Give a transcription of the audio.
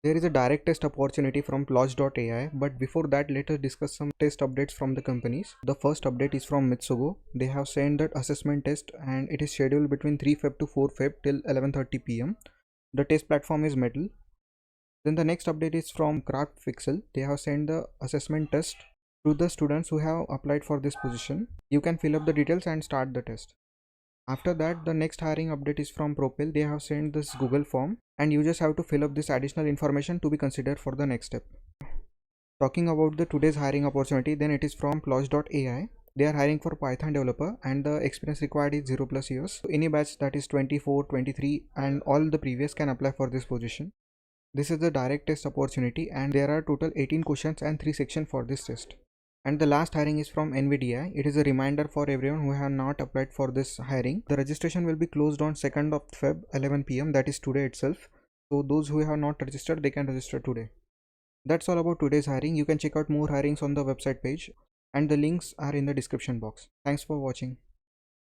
There is a direct test opportunity from Plotch.ai, but before that, let us discuss some test updates from the companies. The first update is from Mitsugo. They have sent that assessment test and it is scheduled between 3 Feb to 4 Feb till 11:30 p.m. The test platform is Metal. Then the next update is from Craftfixel. They have sent the assessment test to the students who have applied for this position. You can fill up the details and start the test. After that, the next hiring update is from Propel. They have sent this Google form and you just have to fill up this additional information to be considered for the next step. Talking about the today's hiring opportunity, then it is from Plotch.ai. They are hiring for Python developer and the experience required is 0+ years. So any batch that is 24, 23 and all the previous can apply for this position. This is the direct test opportunity and there are total 18 questions and 3 sections for this test. And the last hiring is from NVIDIA. It is a reminder for everyone who have not applied for this hiring. The registration will be closed on 2nd of Feb 11 p.m. that is today itself. So those who have not registered, they can register today. That's all about today's hiring. You can check out more hirings on the website page and the links are in the description box. Thanks for watching.